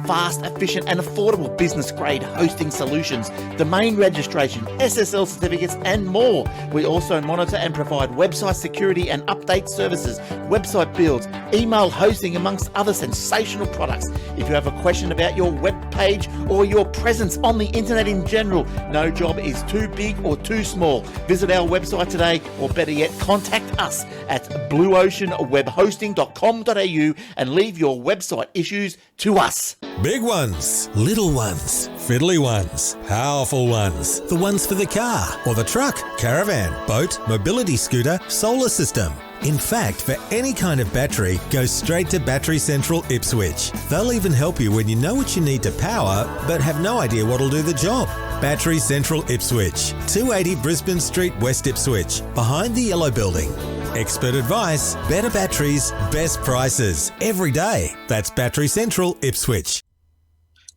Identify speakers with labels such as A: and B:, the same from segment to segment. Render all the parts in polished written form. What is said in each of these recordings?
A: fast, efficient and affordable business-grade hosting solutions, domain registration, SSL certificates and more. We also monitor and provide website security and update services, website builds, email hosting, amongst other sensational products. If you have a question about your web page or your presence on the internet in general, no job is too big or too small. Visit our website today, or better yet, contact us at blueoceanwebhosting.com.au and leave your website issues to us.
B: Big ones, little ones, fiddly ones, powerful ones, the ones for the car or the truck, caravan, boat, mobility scooter, solar system. In fact, for any kind of battery, go straight to Battery Central Ipswich. They'll even help you when you know what you need to power, but have no idea what'll do the job. Battery Central Ipswich, 280 Brisbane Street, West Ipswich, behind the Yellow Building. Expert advice, better batteries, best prices, every day. That's Battery Central Ipswich.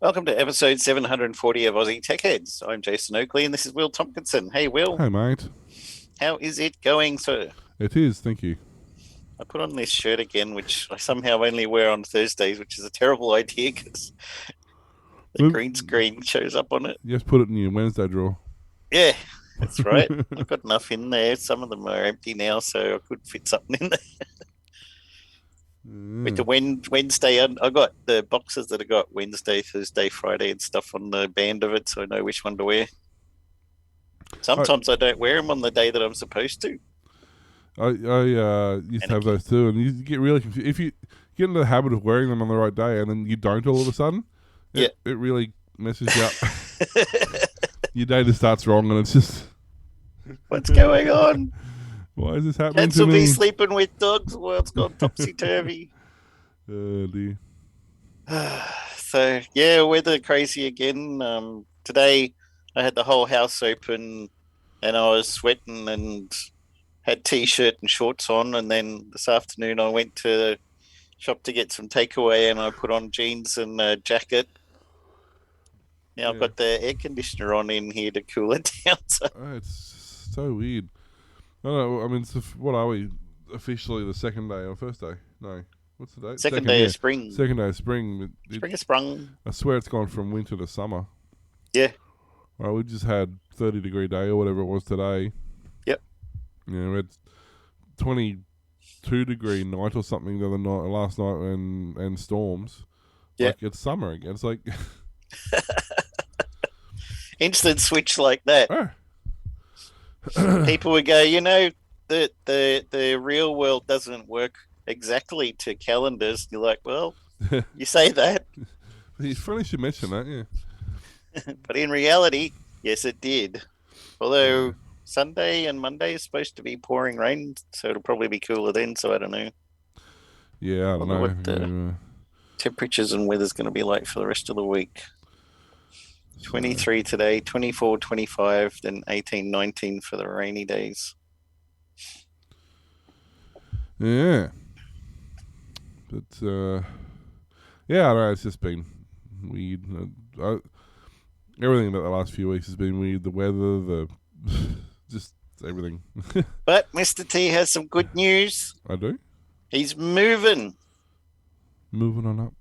C: Welcome to episode 740 of Aussie Tech Heads. I'm Jason Oakley and this is Will Tompkinson. Hey, Will.
D: Hey, mate.
C: How is it going, sir?
D: It is, thank you.
C: I put on this shirt again, which I somehow only wear on Thursdays, which is a terrible idea because the green screen shows up on it.
D: You just put it in your Wednesday drawer.
C: Yeah, that's right. I've got enough in there. Some of them are empty now, so I could fit something in there. With the Wednesday, I got the boxes that I got Wednesday, Thursday, Friday and stuff on the band of it, so I know which one to wear. Sometimes I don't wear them on the day that I'm supposed to.
D: I used to have those too, and you get really confused. If you get into the habit of wearing them on the right day and then you don't all of a sudden, it really messes you up. Your day just starts wrong and it's just...
C: What's going on?
D: Why is this happening
C: Cats
D: to
C: will
D: me?
C: be sleeping with dogs. The world's gone topsy-turvy.
D: Oh, dear.
C: So, yeah, weather crazy again. Today, I had the whole house open and I was sweating and had T-shirt and shorts on. And then this afternoon, I went to the shop to get some takeaway and I put on jeans and a jacket. Now I've got the air conditioner on in here to cool it down. So.
D: Oh, it's so weird. I don't know, I mean, what are we? Officially the second day or first day? No. What's the date?
C: Second day of spring.
D: Second day of spring.
C: Spring is sprung.
D: I swear it's gone from winter to summer.
C: Yeah.
D: Well, we just had 30-degree day or whatever it was today.
C: Yep.
D: Yeah, we had 22-degree night or something the other night, last night, and storms.
C: Yeah.
D: Like, it's summer again. It's like...
C: Instant switch like that.
D: Oh.
C: People would go, the real world doesn't work exactly to calendars. You're like, well, you say that.
D: It's funny you should mention that, yeah.
C: But in reality, yes, it did. Although Sunday and Monday is supposed to be pouring rain, so it'll probably be cooler then, so I don't know.
D: Yeah, I don't know.
C: What the temperatures and weather's going to be like for the rest of the week. 23 today, 24, 25, then 18, 19 for the rainy days.
D: Yeah. But, yeah, I don't know, it's just been weird. Everything about the last few weeks has been weird. The weather, just everything.
C: But Mr. T has some good news.
D: I do?
C: He's moving.
D: Moving on up.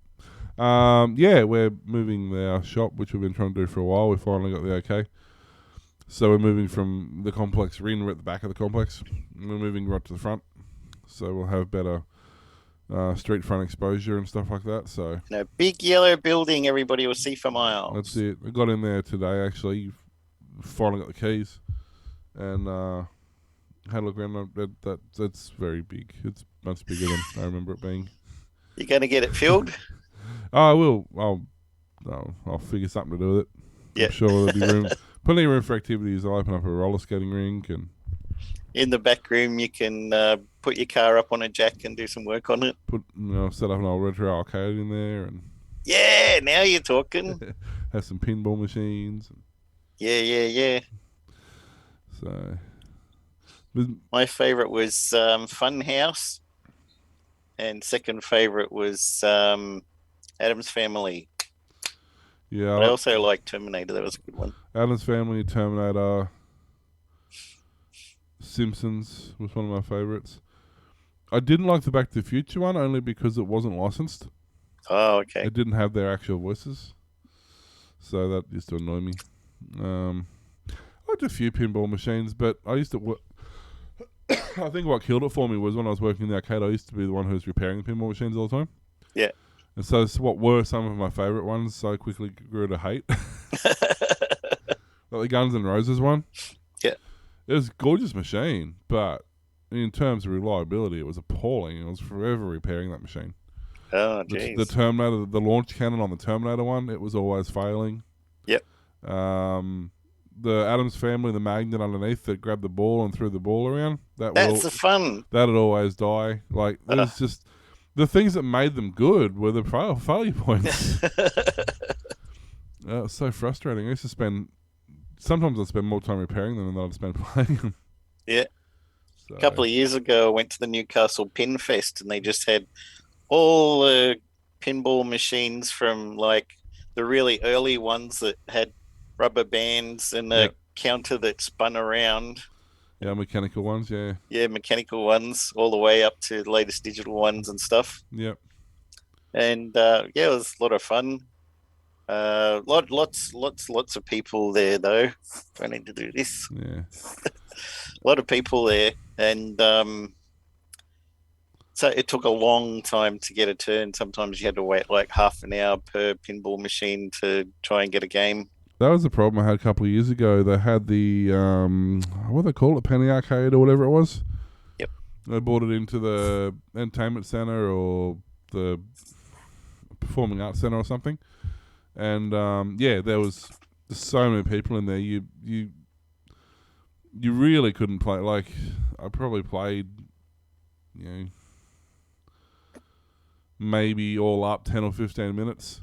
D: Yeah, we're moving our shop, which we've been trying to do for a while. We finally got the okay. So we're moving from the complex. We're at the back of the complex. We're moving right to the front. So we'll have better street front exposure and stuff like that. So
C: a big yellow building everybody will see for miles.
D: That's it. I got in there today, actually. Finally got the keys. And had a look around. That's very big. It's much bigger than I remember it being.
C: You're going to get it filled?
D: I will. I'll figure something to do with it.
C: Yeah.
D: I'm sure there'll be room. Plenty of room for activities. I'll open up a roller skating rink and.
C: In the back room, you can put your car up on a jack and do some work on it.
D: Set up an old retro arcade in there and.
C: Yeah, now you're talking.
D: Have some pinball machines.
C: Yeah.
D: So.
C: My favourite was Funhouse. And second favourite was Addams Family.
D: Yeah.
C: But I also like Terminator. That was a good one.
D: Addams Family, Terminator, Simpsons was one of my favourites. I didn't like the Back to the Future one only because it wasn't licensed.
C: Oh, okay.
D: It didn't have their actual voices, so that used to annoy me. I had a few pinball machines, but I used to work. I think what killed it for me was when I was working in the arcade, I used to be the one who was repairing the pinball machines all the time.
C: Yeah.
D: And so what were some of my favourite ones, so I quickly grew to hate. Like the Guns N' Roses one.
C: Yeah.
D: It was a gorgeous machine, but in terms of reliability, it was appalling. I was forever repairing that machine.
C: Oh, jeez.
D: The Terminator, the launch cannon on the Terminator one, it was always failing.
C: Yep.
D: The Addams Family, the magnet underneath that grabbed the ball and threw the ball around.
C: That's the fun.
D: That'd always die. Like, it was just... The things that made them good were the failure points. It was so frustrating. I used to spend... Sometimes I'd spend more time repairing them than I'd spend playing them.
C: Yeah.
D: So,
C: A couple of years ago, I went to the Newcastle Pin Fest, and they just had all the pinball machines from like the really early ones that had rubber bands and a counter that spun around.
D: yeah, mechanical ones, yeah.
C: Yeah, mechanical ones, all the way up to the latest digital ones and stuff.
D: Yep.
C: And yeah, it was a lot of fun. Lots of people there though. I need to do this.
D: Yeah.
C: A lot of people there, and so it took a long time to get a turn. Sometimes you had to wait like half an hour per pinball machine to try and get a game.
D: That was the problem I had a couple of years ago. They had the, what do they call it, Penny Arcade or whatever it was?
C: Yep.
D: They brought it into the entertainment centre or the performing arts centre or something. And, yeah, there was so many people in there. You really couldn't play. Like, I probably played, maybe all up 10 or 15 minutes.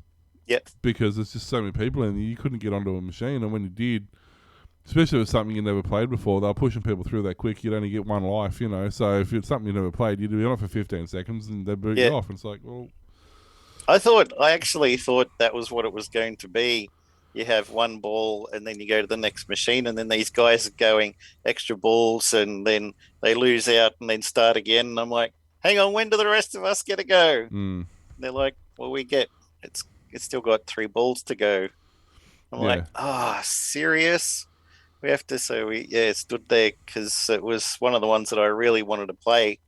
C: Yep.
D: Because there's just so many people in there, you couldn't get onto a machine. And when you did, especially if it's something you never played before, they were pushing people through that quick. You'd only get one life, So if it's something you never played, you'd be on it for 15 seconds and they'd boot you off. And it's like, well...
C: I actually thought that was what it was going to be. You have one ball and then you go to the next machine, and then these guys are going extra balls and then they lose out and then start again. And I'm like, hang on, when do the rest of us get a go? They're like, well, it's still got 3 balls to go. I'm like, serious? We have to, so we stood there because it was one of the ones that I really wanted to play.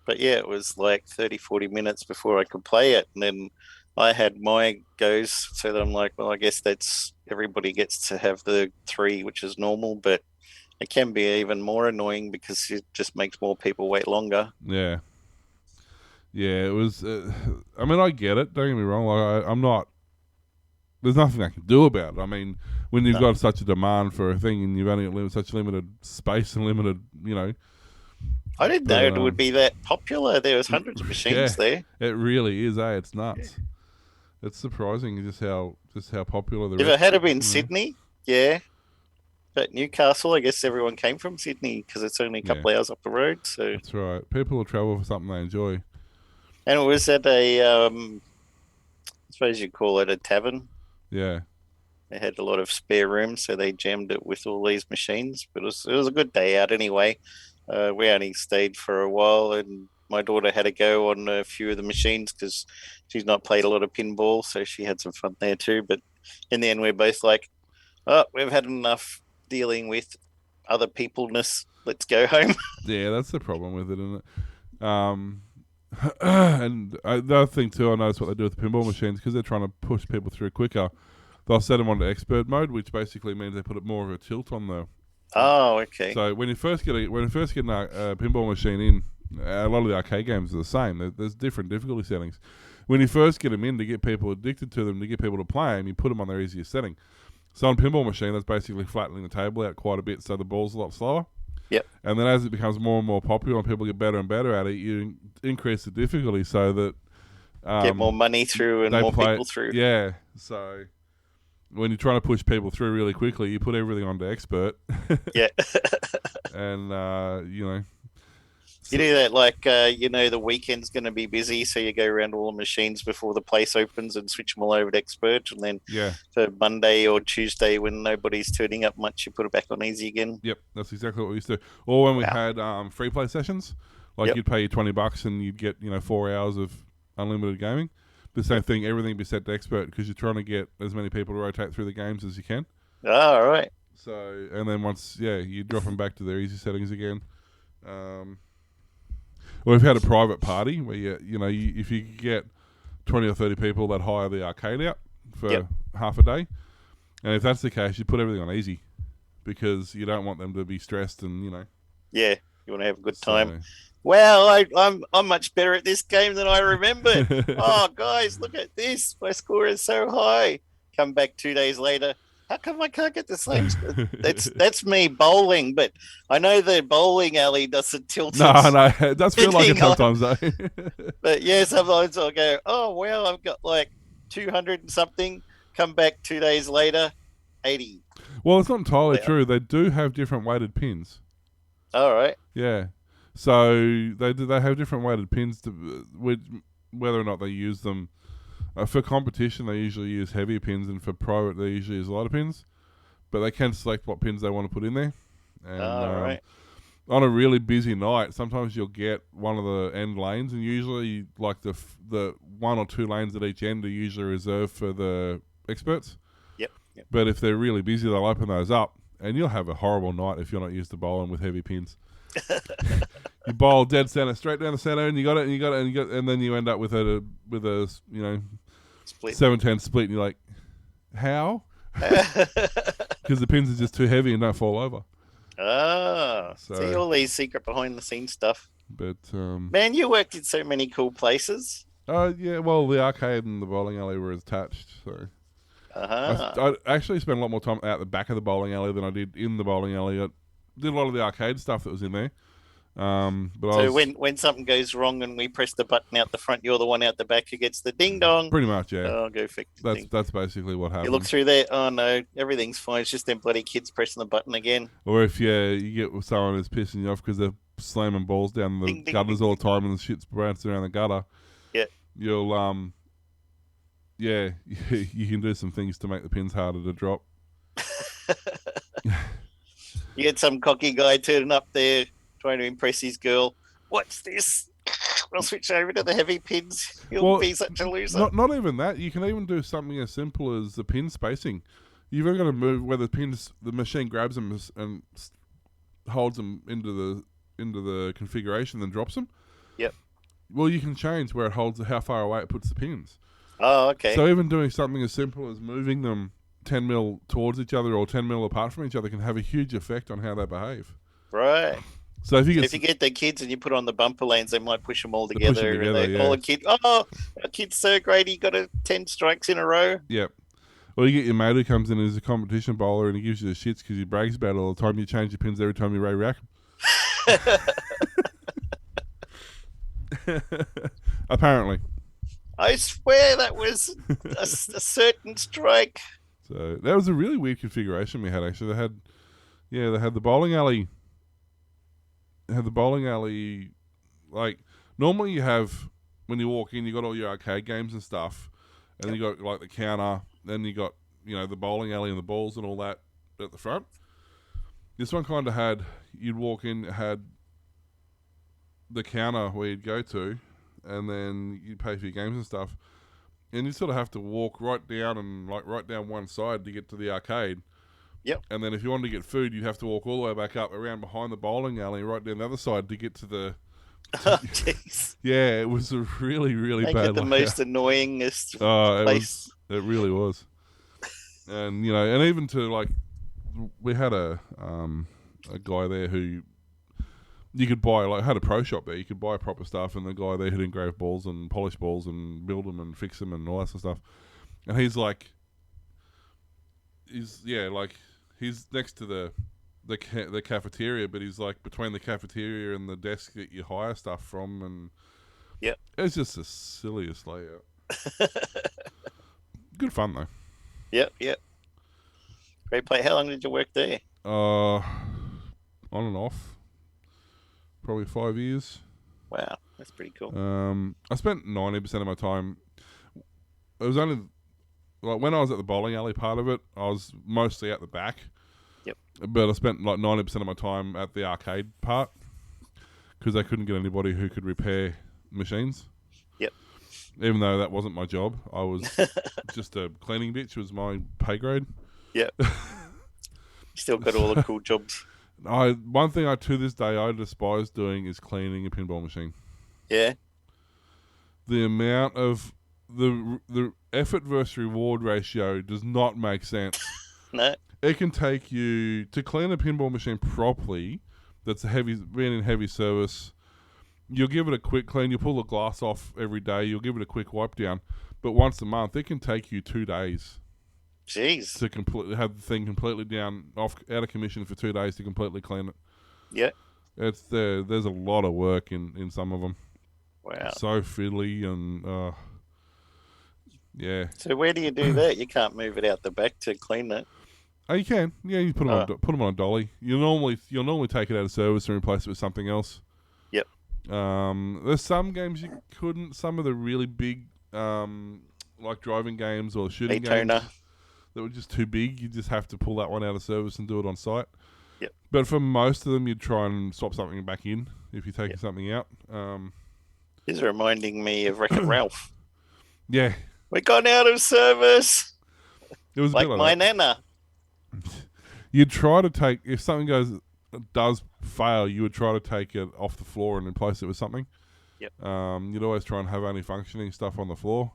C: But yeah, it was like 30, 40 minutes before I could play it. And then I had my goes, so that I'm like, well, I guess that's everybody gets to have the 3, which is normal, but it can be even more annoying because it just makes more people wait longer.
D: Yeah. Yeah, it was... I mean, I get it. Don't get me wrong. Like, I'm not... There's nothing I can do about it. I mean, when you've got such a demand for a thing and you've only got such limited space and limited,
C: I didn't know it would be that popular. There was hundreds of machines there.
D: It really is, It's nuts. It's surprising just how popular the...
C: If it had been Sydney, but Newcastle, I guess everyone came from Sydney because it's only a couple of hours up the road. So
D: that's right. People will travel for something they enjoy.
C: And it was at a, I suppose you'd call it a tavern.
D: Yeah.
C: They had a lot of spare room, so they jammed it with all these machines. But it was a good day out anyway. We only stayed for a while, and my daughter had to go on a few of the machines because she's not played a lot of pinball, so she had some fun there too. But in the end, we're both like, oh, we've had enough dealing with other peopleness. Let's go home.
D: Yeah, that's the problem with it, isn't it? And the other thing too, I noticed what they do with the pinball machines, because they're trying to push people through quicker. They'll set them onto expert mode, which basically means they put more of a tilt on the...
C: Oh, okay.
D: So when you first get a pinball machine in, a lot of the arcade games are the same. There's different difficulty settings. When you first get them in to get people addicted to them, to get people to play them, you put them on their easiest setting. So on a pinball machine, that's basically flattening the table out quite a bit, so the ball's a lot slower.
C: Yep.
D: And then as it becomes more and more popular and people get better and better at it, you increase the difficulty so that...
C: get more money through and more people through.
D: Yeah, so... When you're trying to push people through really quickly, you put everything onto expert.
C: Yeah.
D: And,
C: You do that like, the weekend's going to be busy, so you go around all the machines before the place opens and switch them all over to expert. And then for Monday or Tuesday, when nobody's turning up much, you put it back on easy again.
D: Yep, that's exactly what we used to do. Or when we had free play sessions, like you'd pay you $20 and you'd get, 4 hours of unlimited gaming. the same thing. Everything be set to expert because you're trying to get as many people to rotate through the games as you can.
C: Oh, all right.
D: So, and then once, you drop them back to their easy settings again. We've had a private party where if you get 20 or 30 people that hire the arcade out for half a day, and if that's the case, you put everything on easy because you don't want them to be stressed and
C: Yeah, you want to have a good time. Well, I'm much better at this game than I remembered. Oh, guys, look at this! My score is so high. Come back 2 days later. How come I can't get the same? That's me bowling, but I know the bowling alley doesn't tilt.
D: No, it does feel like it sometimes, though.
C: But yeah, sometimes I'll go, oh, well, I've got like 200 and something. Come back 2 days later, 80.
D: Well, it's not entirely true. They do have different weighted pins.
C: All right.
D: Yeah. So they have different weighted pins whether or not they use them. For competition, they usually use heavier pins, and for pro, they usually use lighter pins. But they can select what pins they want to put in there. And,
C: right.
D: On a really busy night, sometimes you'll get one of the end lanes, and usually like the 1 or 2 lanes at each end are usually reserved for the experts.
C: Yep.
D: But if they're really busy, they'll open those up, and you'll have a horrible night if you're not used to bowling with heavy pins. You bowl dead center, straight down the center, and you got it, and then you end up with a
C: split
D: 7-10 split, and you're like, how? Because the pins are just too heavy and don't fall over.
C: See all these secret behind the scenes stuff.
D: But
C: man, you worked in so many cool places.
D: Yeah. Well, the arcade and the bowling alley were attached, so. I actually spent a lot more time out the back of the bowling alley than I did in the bowling alley. I did a lot of the arcade stuff that was in there.
C: When something goes wrong and we press the button out the front, you're the one out the back who gets the ding dong.
D: Pretty much, yeah.
C: Oh, go fix the thing.
D: That's basically what happened.
C: You look through there. Oh no, everything's fine. It's just them bloody kids pressing the button again.
D: Or if you get someone who's pissing you off because they're slamming balls down the gutters all the time and the shit's bouncing around the gutter.
C: Yeah.
D: You'll you can do some things to make the pins harder to drop.
C: You get some cocky guy turning up there trying to impress his girl. What's this? I'll switch over to the heavy pins. You'll be such a loser.
D: Not even that. You can even do something as simple as the pin spacing. You've only got to move where the machine grabs them and holds them into the configuration, then drops them.
C: Yep.
D: Well, you can change where it holds, how far away it puts the pins.
C: Oh, okay.
D: So even doing something as simple as moving them 10 mil towards each other or 10 mil apart from each other can have a huge effect on how they behave.
C: Right.
D: So if you
C: get the kids and you put on the bumper lanes, they might push them all together.
D: Yeah.
C: All the kids, our kid's so great, he got 10 strikes in a row.
D: Yep. Or you get your mate who comes in as a competition bowler and he gives you the shits because he brags about it all the time. You change your pins every time you rack them. Apparently.
C: I swear that was a certain strike.
D: So that was a really weird configuration we had. Actually, they had the bowling alley. Like normally you have when you walk in, you got all your arcade games and stuff, and then you got like the counter. Then you got the bowling alley and the balls and all that at the front. This one kind of had, you'd walk in, it had the counter where you'd go to, and then you'd pay for your games and stuff. And you sort of have to walk right down one side to get to the arcade.
C: Yep.
D: And then if you wanted to get food, you'd have to walk all the way back up around behind the bowling alley, right down the other side to get to the...
C: Oh, jeez.
D: Yeah, it was a really, really
C: Make
D: bad
C: it the most annoyingest place.
D: It really was. And, and even to, like, we had a guy there who you could buy, like, had a pro shop there. You could buy proper stuff, and the guy there had engraved balls and polish balls and build them and fix them and all that sort of stuff. And he's like, he's next to the cafeteria, but he's like between the cafeteria and the desk that you hire stuff from, and
C: yeah,
D: it's just the silliest layout. Good fun though.
C: Yep. Great play. How long did you work there?
D: On and off, probably 5 years.
C: Wow, that's pretty cool.
D: I spent 90% of my time. It was only like when I was at the bowling alley part of it, I was mostly at the back.
C: Yep.
D: But I spent like 90% of my time at the arcade part because they couldn't get anybody who could repair machines.
C: Yep.
D: Even though that wasn't my job, I was just a cleaning bitch. Was my pay grade.
C: Yeah. Still got all the cool jobs.
D: One thing to this day I despise doing is cleaning a pinball machine.
C: Yeah.
D: The amount of the effort versus reward ratio does not make sense.
C: No.
D: It can take you to clean a pinball machine properly. That's been in heavy service. You'll give it a quick clean. You'll pull the glass off every day. You'll give it a quick wipe down. But once a month, it can take you 2 days.
C: Jeez.
D: To completely have the thing completely out of commission for 2 days to completely clean it.
C: Yeah.
D: There's a lot of work in some of them.
C: Wow.
D: So fiddly and yeah.
C: So where do you do that? You can't move it out the back to clean it.
D: Oh, you can. Yeah, you put them on a dolly. You'll normally take it out of service and replace it with something else.
C: Yep.
D: There's some games you couldn't. Some of the really big, like driving games or shooting games that were just too big. You just have to pull that one out of service and do it on site.
C: Yep.
D: But for most of them, you'd try and swap something back in if you're taking something out.
C: This is reminding me of Wreck-It Ralph.
D: Yeah.
C: We're gone out of service.
D: It was
C: like
D: a bit
C: my
D: that.
C: nana.
D: You'd try to take, if something does fail, you would try to take it off the floor and replace it with something.
C: Yep.
D: You'd always try and have only functioning stuff on the floor.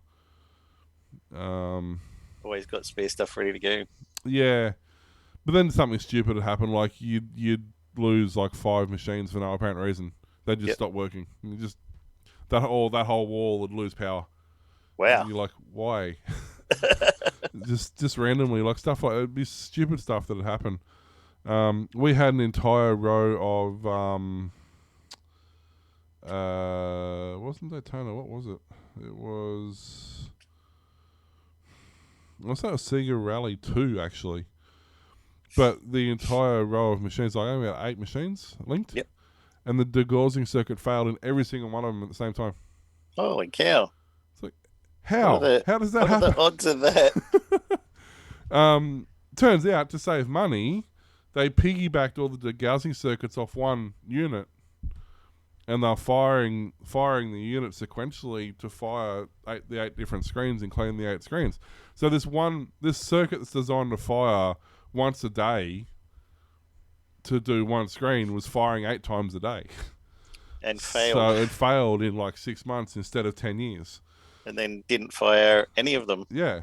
C: Always got spare stuff ready to go.
D: Yeah. But then something stupid would happen, like you'd lose like 5 machines for no apparent reason. They'd just stop working. And that whole wall would lose power.
C: Wow.
D: And you're like, why? just randomly, like stuff like it'd be stupid stuff that'd happen. We had an entire row of wasn't Daytona? What was it? It was. What's that? Sega Rally 2 actually. But the entire row of machines, like only had 8 machines linked.
C: Yep.
D: And the degaussing circuit failed in every single one of them at the same time.
C: Holy cow.
D: It's like, how? How does that happen?
C: What are the odds of that?
D: Turns out, to save money, they piggybacked all the degaussing circuits off one unit. And they're firing the unit sequentially to fire the 8 different screens and clean the 8 screens. So this circuit that's designed to fire once a day to do one screen was firing 8 times a day.
C: And failed.
D: So it failed in like 6 months instead of 10 years.
C: And then didn't fire any of them.
D: Yeah.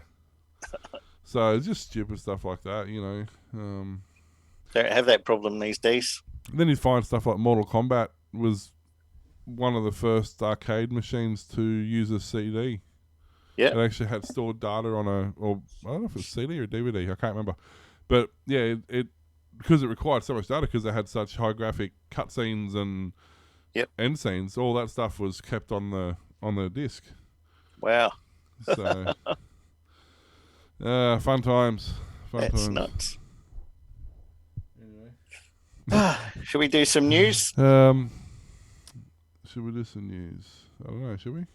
D: So it's just stupid stuff like that, you know.
C: Don't have that problem these days.
D: Then you'd find stuff like Mortal Kombat was one of the first arcade machines to use a CD.
C: Yeah.
D: It actually had stored data on I don't know if it's CD or DVD, I can't remember. But yeah, it because it required so much data because they had such high graphic cutscenes and end scenes, all that stuff was kept on the disc.
C: Wow.
D: So fun times.
C: That's nuts. Anyway. Should we do some news?
D: Should we do some news? I don't know, should we?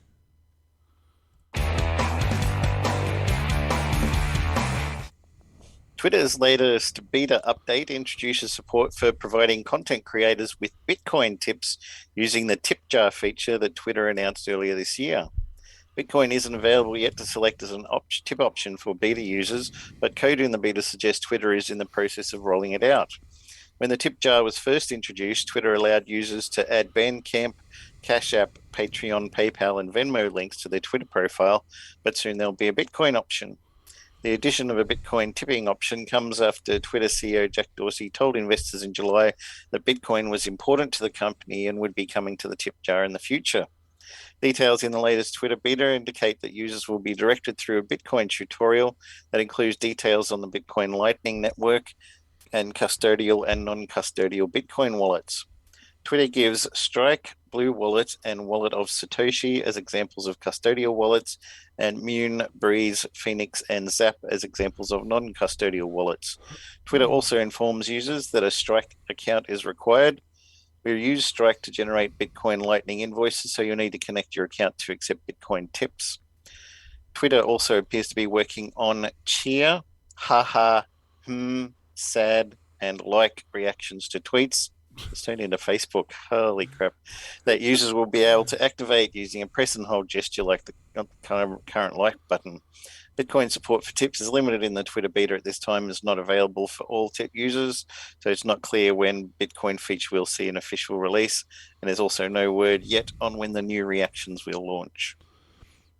C: Twitter's latest beta update introduces support for providing content creators with Bitcoin tips using the tip jar feature that Twitter announced earlier this year. Bitcoin isn't available yet to select as an tip option for beta users, but code in the beta suggests Twitter is in the process of rolling it out. When the tip jar was first introduced, Twitter allowed users to add Bandcamp, Cash App, Patreon, PayPal, and Venmo links to their Twitter profile, but soon there'll be a Bitcoin option. The addition of a Bitcoin tipping option comes after Twitter CEO Jack Dorsey told investors in July that Bitcoin was important to the company and would be coming to the tip jar in the future. Details in the latest Twitter beta indicate that users will be directed through a Bitcoin tutorial that includes details on the Bitcoin Lightning Network and custodial and non-custodial Bitcoin wallets. Twitter gives Strike, Blue Wallet, and Wallet of Satoshi as examples of custodial wallets, and Mune, Breeze, Phoenix, and Zap as examples of non-custodial wallets. Twitter also informs users that a Strike account is required. We use Strike to generate Bitcoin Lightning invoices, so you'll need to connect your account to accept Bitcoin tips. Twitter also appears to be working on cheer, haha, sad, and like reactions to tweets. It's turned into Facebook. Holy crap. That users will be able to activate using a press and hold gesture like the current like button. Bitcoin support for tips is limited in the Twitter beta at this time and is not available for all tip users, so it's not clear when Bitcoin feature will see an official release, and there's also no word yet on when the new reactions will launch.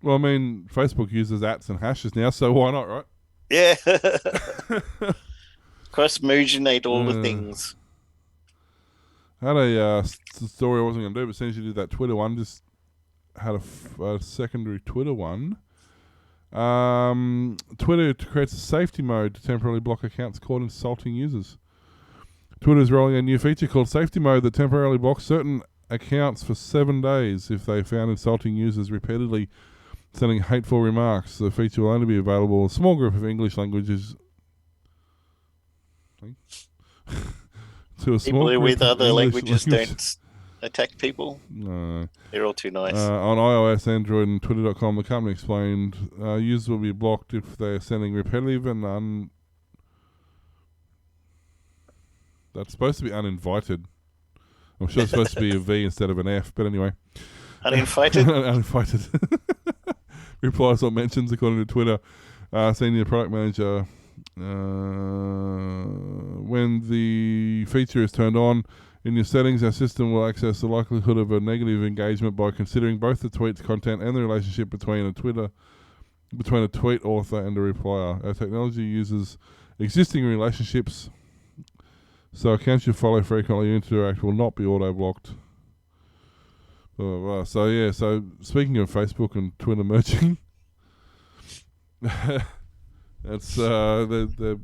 D: Well, I mean, Facebook uses ats and hashes now, so why not, right?
C: Yeah. Cross-moginate all the things.
D: I had a story I wasn't going to do, but since you did that Twitter one, just had a secondary Twitter one. Twitter creates a safety mode to temporarily block accounts caught insulting users. Twitter is rolling a new feature called Safety Mode that temporarily blocks certain accounts for 7 days if they found insulting users repeatedly sending hateful remarks. The feature will only be available in a small group of English languages. To a small
C: People
D: group
C: with
D: of
C: other
D: English
C: languages don't attack people.
D: No.
C: They're all too nice.
D: On iOS, Android, and Twitter.com, the company explained users will be blocked if they're sending repetitive and that's supposed to be uninvited. I'm sure it's supposed to be a V instead of an F, but anyway.
C: Uninvited?
D: Uninvited. Replies or mentions, according to Twitter. Senior product manager. When the feature is turned on, in your settings, our system will access the likelihood of a negative engagement by considering both the tweet's content and the relationship between a tweet author and a replier. Our technology uses existing relationships, so accounts you follow frequently interact will not be auto-blocked. Blah, blah, blah. So yeah, so speaking of Facebook and Twitter merging, it's they're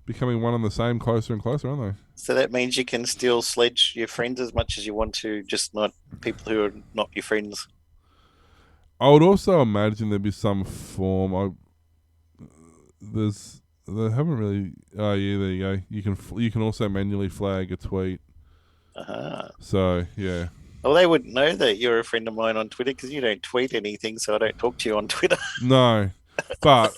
D: becoming one and the same, closer and closer, aren't they?
C: So that means you can still sledge your friends as much as you want to, just not people who are not your friends.
D: I would also imagine there'd be some form. They haven't really. Oh yeah, there you go. You can also manually flag a tweet. So yeah.
C: Well, they wouldn't know that you're a friend of mine on Twitter because you don't tweet anything, so I don't talk to you on Twitter.
D: No, but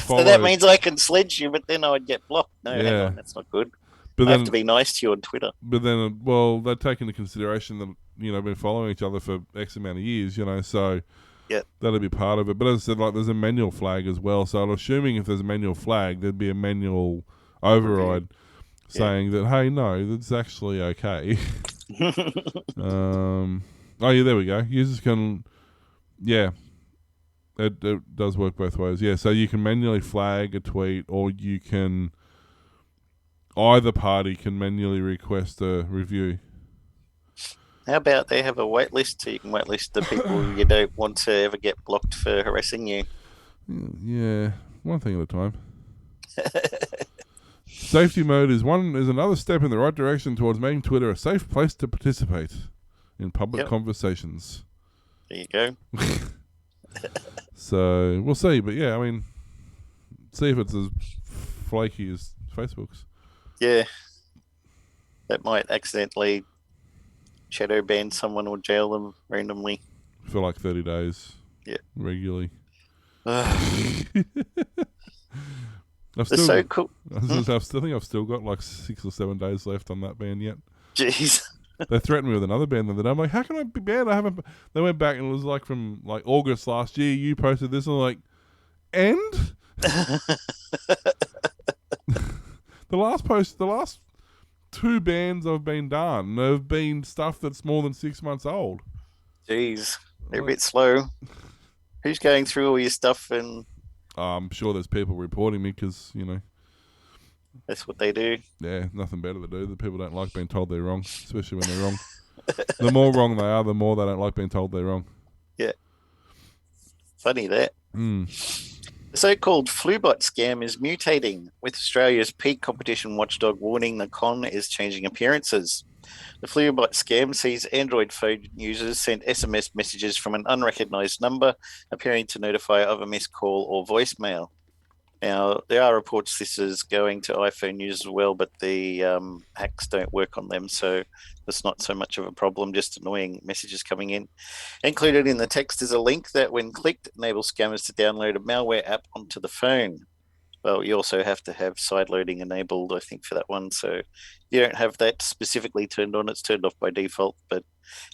C: so that means I can sledge you, but then I would get blocked. No, hang on, that's not good. But I have to be nice to you on Twitter.
D: But then, well, they take into consideration that been following each other for X amount of years, so that'll be part of it. But as I said, like there's a manual flag as well. So I'm assuming if there's a manual flag, there'd be a manual override saying that, hey, no, that's actually okay. Oh yeah, there we go. Users can, it does work both ways. Yeah, so you can manually flag a tweet, or you can. Either party can manually request a review.
C: How about they have a wait list so you can wait list the people you don't want to ever get blocked for harassing you?
D: Yeah, one thing at a time. Safety mode is another step in the right direction towards making Twitter a safe place to participate in public conversations.
C: There you go.
D: So we'll see, but yeah, I mean, see if it's as flaky as Facebook's.
C: Yeah, that might accidentally shadow ban someone or jail them randomly
D: for like 30 days.
C: Yeah,
D: regularly.
C: It's so cool.
D: I think I've still got like 6 or 7 days left on that ban yet.
C: Jeez.
D: They threatened me with another ban the other day. I'm like, how can I be banned? I haven't. They went back and it was like from like August last year. You posted this, and I'm like, and. The last 2 bans I've been done have been stuff that's more than 6 months old.
C: Jeez, they're a bit slow. Who's going through all your stuff? And
D: I'm sure there's people reporting me because,
C: that's what they do.
D: Yeah, nothing better to do. The people don't like being told they're wrong, especially when they're wrong. The more wrong they are, the more they don't like being told they're wrong.
C: Yeah. Funny that. The so-called Flubot scam is mutating, with Australia's peak competition watchdog warning the con is changing appearances. The Flubot scam sees Android phone users send SMS messages from an unrecognised number, appearing to notify of a missed call or voicemail. Now, there are reports this is going to iPhone users as well, but the hacks don't work on them, so it's not so much of a problem, just annoying messages coming in. Included in the text is a link that, when clicked, enables scammers to download a malware app onto the phone. Well, you also have to have side loading enabled, I think, for that one. So if you don't have that specifically turned on, it's turned off by default, but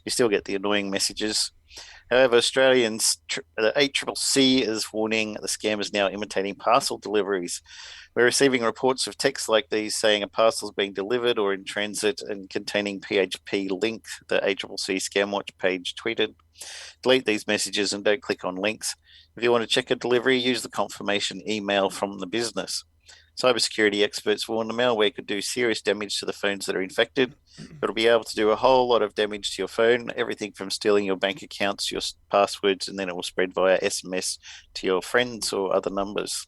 C: you still get the annoying messages. However, the ACCC is warning the scam is now imitating parcel deliveries. We're receiving reports of texts like these saying a parcel is being delivered or in transit and containing PHP link, the ACCC Scamwatch page tweeted. Delete these messages and don't click on links. If you want to check a delivery, use the confirmation email from the business. Cybersecurity experts warn the malware could do serious damage to the phones that are infected. It'll be able to do a whole lot of damage to your phone, everything from stealing your bank accounts, your passwords, and then it will spread via SMS to your friends or other numbers.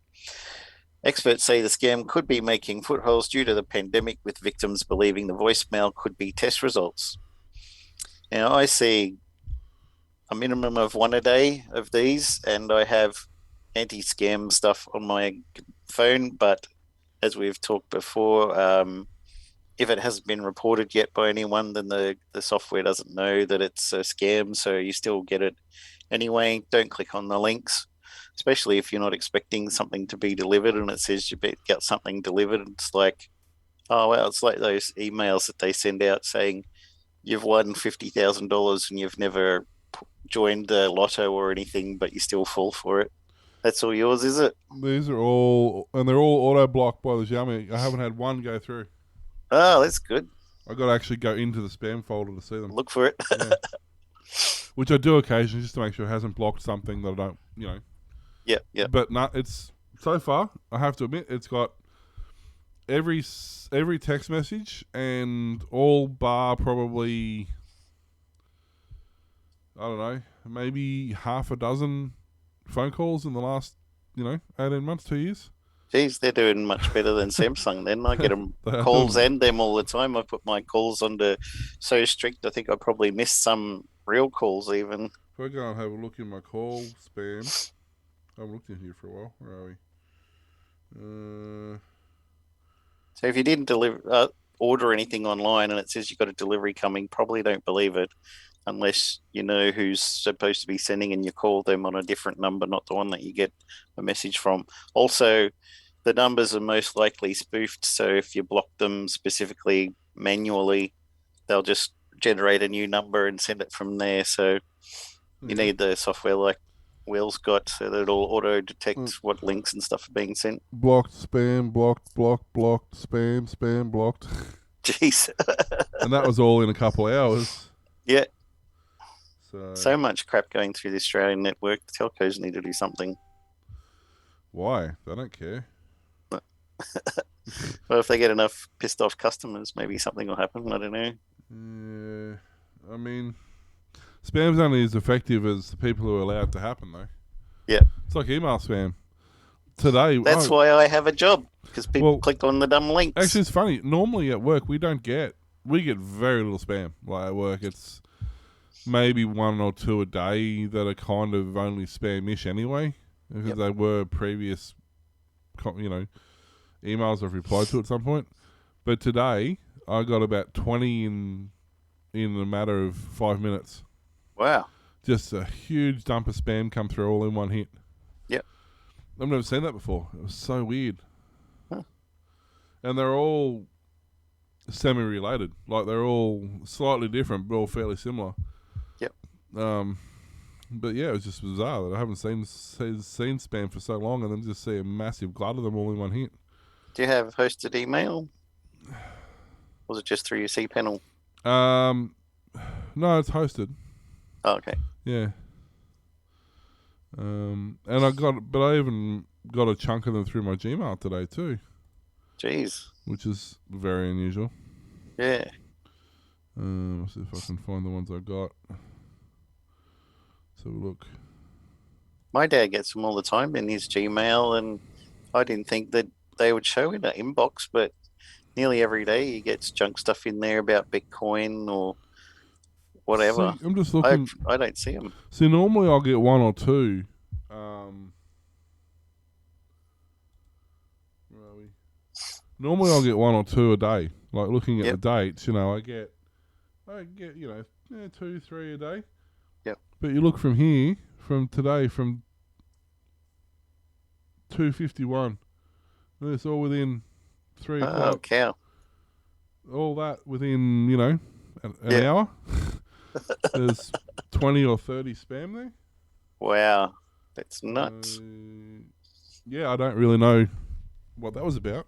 C: Experts say the scam could be making footholds due to the pandemic, with victims believing the voicemail could be test results. Now, I see a minimum of one a day of these, and I have anti-scam stuff on my phone, but as we've talked before, if it hasn't been reported yet by anyone, then the software doesn't know that it's a scam, so you still get it anyway. Don't click on the links, especially if you're not expecting something to be delivered and it says you got something delivered. It's like, oh, well, it's like those emails that they send out saying you've won $50,000 and you've never joined the lotto or anything, but you still fall for it. That's all yours, is it?
D: These are all, and they're all auto-blocked by the Xiaomi. I haven't had one go through.
C: Oh, that's good.
D: I got to actually go into the spam folder to see them.
C: Look for it.
D: Yeah. Which I do occasionally just to make sure it hasn't blocked something that I don't,
C: Yeah.
D: But no, it's so far, I have to admit, it's got every text message and all bar probably, I don't know, maybe half a dozen phone calls in the last, 18 months, 2 years.
C: Geez, they're doing much better than Samsung then. I get them calls and them all the time. I put my calls onto so strict, I think I probably missed some real calls even.
D: If I go and have a look in my call spam, I haven't looked in here for a while. Where are we?
C: So if you didn't order anything online and it says you've got a delivery coming, probably don't believe it unless you know who's supposed to be sending and you call them on a different number, not the one that you get a message from. Also, the numbers are most likely spoofed, so if you block them specifically manually, they'll just generate a new number and send it from there. So you need the software like Will's got so that it'll auto-detect what links and stuff are being sent.
D: Blocked, spam, blocked, spam, blocked.
C: Jeez.
D: And that was all in a couple of hours.
C: Yeah.
D: So
C: much crap going through the Australian network. The telcos need to do something.
D: Why? They don't care.
C: Well, if they get enough pissed off customers, maybe something will happen. I don't know.
D: Yeah. I mean, spam's only as effective as the people who are allowed to happen, though.
C: Yeah.
D: It's like email spam. Today...
C: That's why I have a job, because people click on the dumb links.
D: Actually, it's funny. Normally at work, we get very little spam. Like at work, it's maybe one or two a day that are kind of only spam-ish anyway, because they were previous, emails I've replied to at some point. But today, I got about 20 in a matter of 5 minutes.
C: Wow.
D: Just a huge dump of spam come through all in one hit.
C: Yep.
D: I've never seen that before. It was so weird.
C: Huh.
D: And they're all semi-related. Like, they're all slightly different, but all fairly similar.
C: Yep.
D: But yeah, it was just bizarre that I haven't seen spam for so long and then just see a massive glut of them all in one hit.
C: Do you have hosted email? Or was it just through your cPanel?
D: No, it's hosted.
C: Oh, okay.
D: Yeah. And I even got a chunk of them through my Gmail today too.
C: Jeez.
D: Which is very unusual.
C: Yeah.
D: Let's see if I can find the ones I got. So look.
C: My dad gets them all the time in his Gmail, and I didn't think that they would show in an inbox, but nearly every day he gets junk stuff in there about Bitcoin or whatever.
D: See, I'm just looking.
C: I don't see them.
D: See, normally I'll get one or two. Where are we? Normally I'll get one or two a day. Like looking at the dates, I get 2, 3 a day.
C: Yep.
D: But you look from here, from today, from 2:51. And it's all within 3
C: Oh,
D: o'clock.
C: cow.
D: All that within, an hour. There's 20 or 30 spam there.
C: Wow. That's nuts.
D: Yeah, I don't really know what that was about.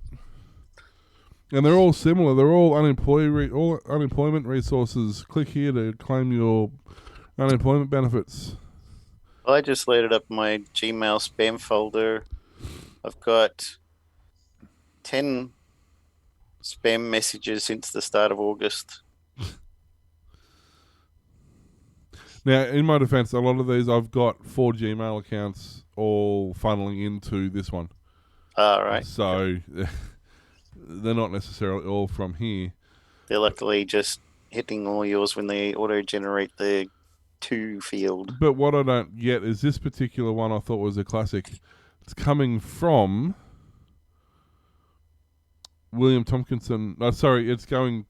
D: And they're all similar. They're all all unemployment resources. Click here to claim your unemployment benefits.
C: I just loaded up my Gmail spam folder. I've got 10 spam messages since the start of August.
D: Now, in my defense, a lot of these I've got 4 Gmail accounts all funneling into this one.
C: All right.
D: So they're not necessarily all from here.
C: They're luckily just hitting all yours when they auto-generate the to field.
D: But what I don't get is this particular one I thought was a classic. It's coming from William Tompkinson. It's going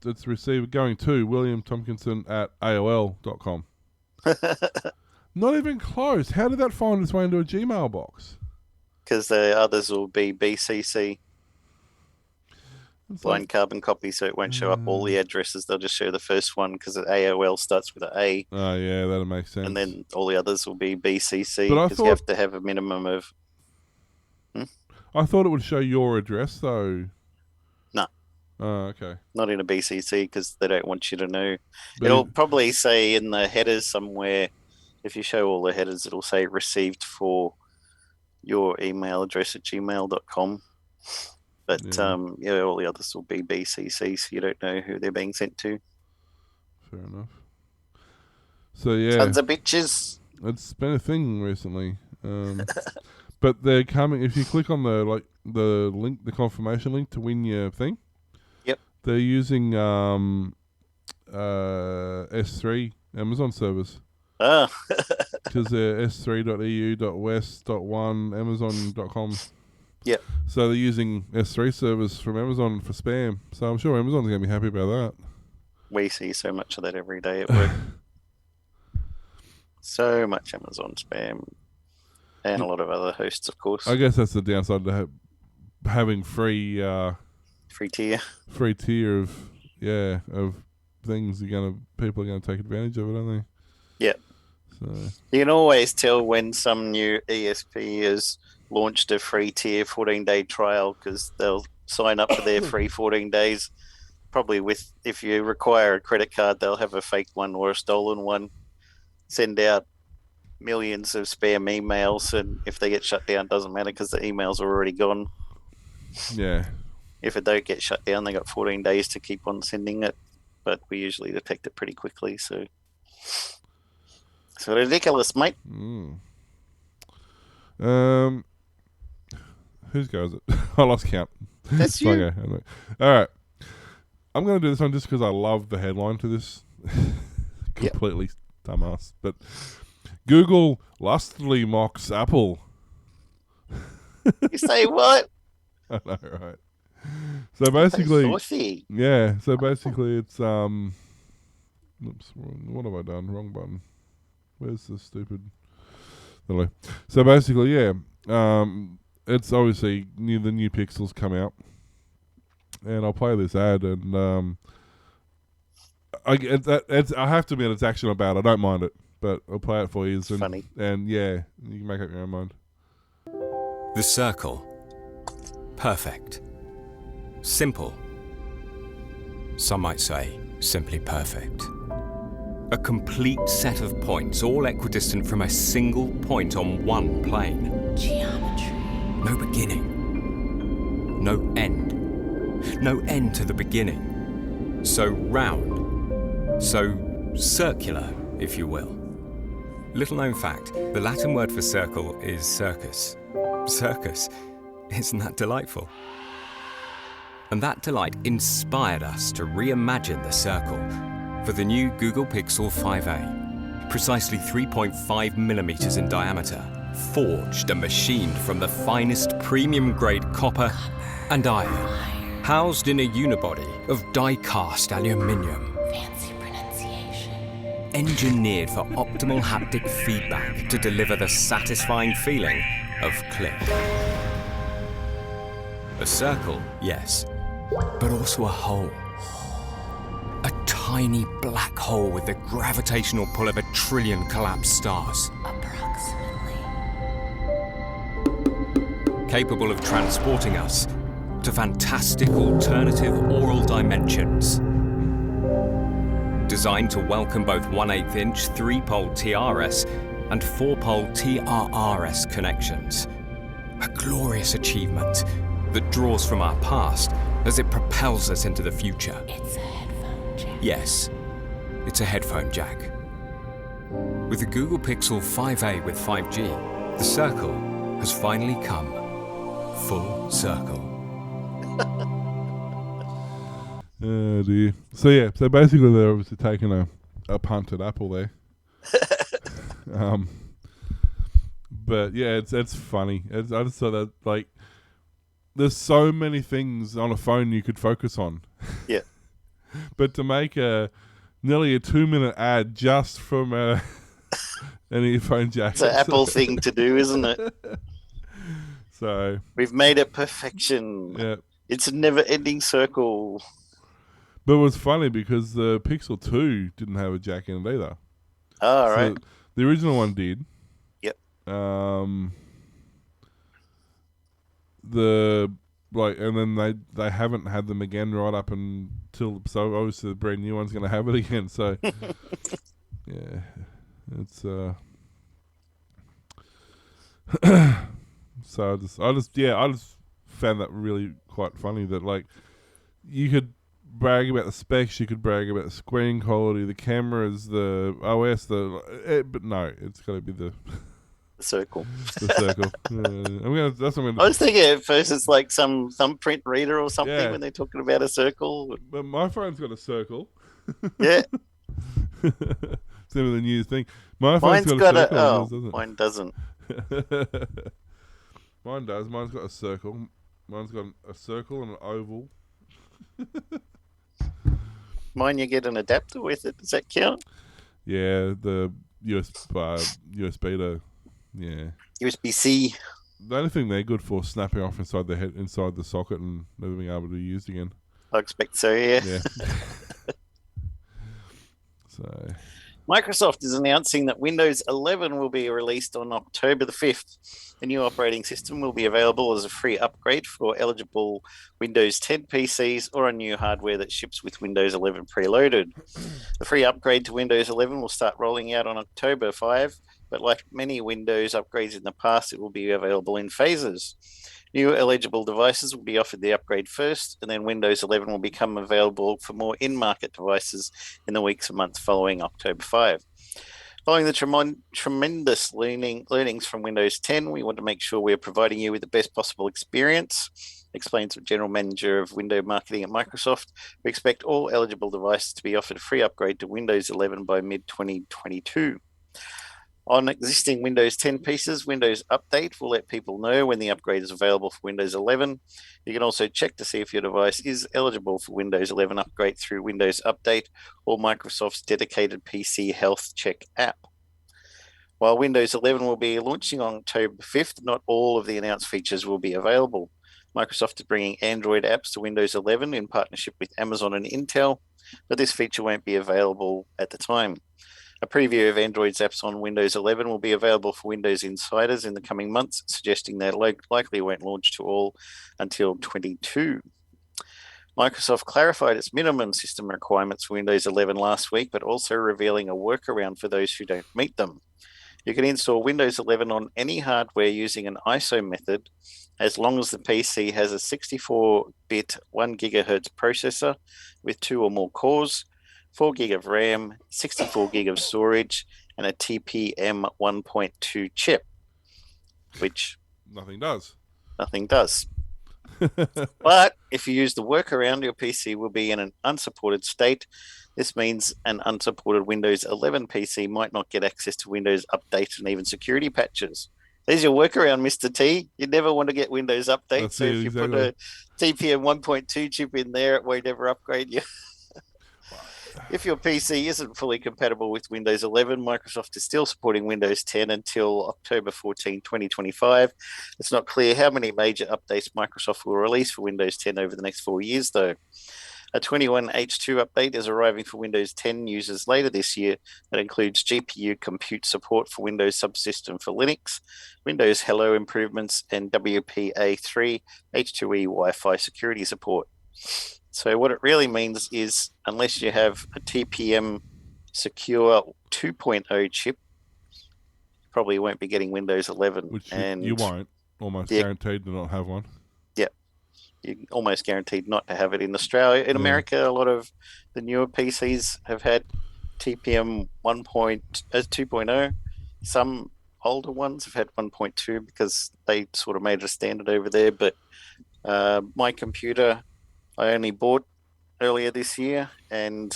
D: to William Tompkinson at AOL.com. Not even close. How did that find its way into a Gmail box?
C: Because the others will be BCC.
D: It's
C: Blind carbon copy, so it won't show up all the addresses. They'll just show the first one because AOL starts with an A.
D: Oh, yeah, that'll make sense.
C: And then all the others will be BCC
D: But I
C: because you have to have a minimum of...
D: I thought it would show your address, though.
C: No.
D: Oh, okay.
C: Not in a BCC because they don't want you to know.
D: But
C: It'll probably say in the headers somewhere, if you show all the headers, it'll say received for your email address at gmail.com. But all the others will be BCC, so you don't know who they're being sent to.
D: Fair enough. So yeah,
C: Sons of bitches.
D: it's been a thing recently. But they're coming. If you click on the link, the confirmation link to win your thing.
C: Yep.
D: They're using S3 Amazon servers.
C: Ah.
D: Because they're s3.eu.west.1 amazon.com.
C: Yep.
D: So they're using S3 servers from Amazon for spam. So I'm sure Amazon's going to be happy about that.
C: We see so much of that every day at work. So much Amazon spam. And a lot of other hosts, of course.
D: I guess that's the downside to having free
C: tier.
D: Free tier of things. People are gonna take advantage of it, aren't they?
C: Yeah.
D: So
C: you can always tell when some new ESP has launched a free tier 14-day trial because they'll sign up for their free 14 days. Probably if you require a credit card, they'll have a fake one or a stolen one. Send out millions of spam emails, and if they get shut down, it doesn't matter because the emails are already gone.
D: yeah.
C: If it don't get shut down, they got 14 days to keep on sending it, but we usually detect it pretty quickly. So ridiculous, mate.
D: Whose go is it? I lost count.
C: That's you.
D: Okay. All right. I'm going to do this one just because I love the headline to this. Completely dumbass. But Google lustily mocks Apple.
C: You say what?
D: I know, right? So basically,
C: Saucy.
D: yeah. So basically, it's oops, what have I done? Wrong button. Where's the stupid? Hello. So basically, yeah. It's obviously the new Pixels come out, and I'll play this ad, and I have to admit it's actually not bad. I don't mind it, but I'll play it for you.
C: It's funny.
D: And yeah, you can make up your own mind.
E: The circle. Perfect. Simple. Some might say simply perfect. A complete set of points, all equidistant from a single point on one plane.
F: Geometry.
E: No beginning. No end. No end to the beginning. So round. So circular, if you will. Little known fact, the Latin word for circle is circus. Circus. Isn't that delightful? And that delight inspired us to reimagine the circle for the new Google Pixel 5a. Precisely 3.5 millimeters in diameter, forged and machined from the finest premium-grade copper and iron, housed in a unibody of die-cast aluminium.
F: Fancy pronunciation.
E: Engineered for optimal haptic feedback to deliver the satisfying feeling of click. A circle, yes, but also a hole. A tiny black hole with the gravitational pull of 1 trillion collapsed stars.
F: Approximately.
E: Capable of transporting us to fantastic alternative aural dimensions. Designed to welcome both 1/8 inch 3-pole TRS and 4-pole TRRS connections. A glorious achievement that draws from our past as it propels us into the future.
F: It's a headphone jack.
E: Yes, it's a headphone jack. With the Google Pixel 5a with 5G, the circle has finally come full circle.
D: Oh dear. So basically they're obviously taking a punt at Apple there. But yeah, it's funny. I just thought that, like, there's so many things on a phone you could focus on.
C: Yeah.
D: But to make nearly a 2-minute ad just from an earphone jack.
C: It's an Apple thing to do, isn't it?
D: So
C: We've made it perfection.
D: yeah.
C: It's a never-ending circle.
D: But it was funny because the Pixel 2 didn't have a jack in it either.
C: All right.
D: So the original one did.
C: Yep.
D: And then they haven't had them again right up until, so obviously the brand new one's going to have it again. So yeah, it's so I just found that really quite funny that, like, you could brag about the specs, you could brag about the screen quality, the cameras, the OS, but no, it's got to be the
C: Circle.
D: the circle. That's what I'm
C: I
D: gonna.
C: was thinking at first it's like some thumbprint reader or something
D: Yeah.
C: when they're talking about a circle.
D: But my phone's got a circle.
C: Yeah.
D: Same with the new thing. My phone's
C: Mine's
D: got a
C: got
D: circle.
C: oh,
D: Doesn't it?
C: mine doesn't.
D: Mine does. Mine's got a circle. Mine's got a circle and an oval.
C: Mine, you get an adapter with it. Does that count?
D: Yeah, the USB to, yeah.
C: USB-C.
D: The only thing they're good for is snapping off inside the socket and never being able to be used again.
C: I expect so, yeah.
D: Yeah. So
C: Microsoft is announcing that Windows 11 will be released on October the 5th. The new operating system will be available as a free upgrade for eligible Windows 10 PCs or on new hardware that ships with Windows 11 preloaded. The free upgrade to Windows 11 will start rolling out on October 5, but like many Windows upgrades in the past, it will be available in phases. New eligible devices will be offered the upgrade first, and then Windows 11 will become available for more in-market devices in the weeks and months following October 5. Following the tremendous learnings from Windows 10, we want to make sure we're providing you with the best possible experience, explains the General Manager of Window Marketing at Microsoft. We expect all eligible devices to be offered a free upgrade to Windows 11 by mid-2022. On existing Windows 10 pieces, Windows Update will let people know when the upgrade is available for Windows 11. You can also check to see if your device is eligible for Windows 11 upgrade through Windows Update or Microsoft's dedicated PC Health Check app. While Windows 11 will be launching on October 5th, not all of the announced features will be available. Microsoft is bringing Android apps to Windows 11 in partnership with Amazon and Intel, but this feature won't be available at the time. A preview of Android's apps on Windows 11 will be available for Windows insiders in the coming months, suggesting that likely won't launch to all until 2022. Microsoft clarified its minimum system requirements for Windows 11 last week, but also revealing a workaround for those who don't meet them. You can install Windows 11 on any hardware using an ISO method, as long as the PC has a 64-bit 1 GHz processor with 2 or more cores, 4 gig of RAM, 64 gig of storage, and a TPM 1.2 chip, which
D: nothing does.
C: But if you use the workaround, your PC will be in an unsupported state. This means an unsupported Windows 11 PC might not get access to Windows Update and even security patches. There's your workaround, Mr. T. You never want to get Windows Update.
D: That's
C: so
D: it,
C: if you
D: exactly.
C: put a TPM 1.2 chip in there, it won't ever upgrade you. If your PC isn't fully compatible with Windows 11, Microsoft is still supporting Windows 10 until October 14, 2025. It's not clear how many major updates Microsoft will release for Windows 10 over the next 4 years, though. A 21H2 update is arriving for Windows 10 users later this year that includes GPU compute support for Windows Subsystem for Linux, Windows Hello improvements, and WPA3 H2E Wi-Fi security support. So what it really means is unless you have a TPM Secure 2.0 chip, you probably won't be getting Windows 11.
D: Which
C: and
D: you won't. Almost guaranteed to not have one.
C: Yeah. You're almost guaranteed not to have it in Australia. In America, a lot of the newer PCs have had TPM 2.0. Some older ones have had 1.2 because they sort of made it a standard over there. But my computer, I only bought earlier this year, and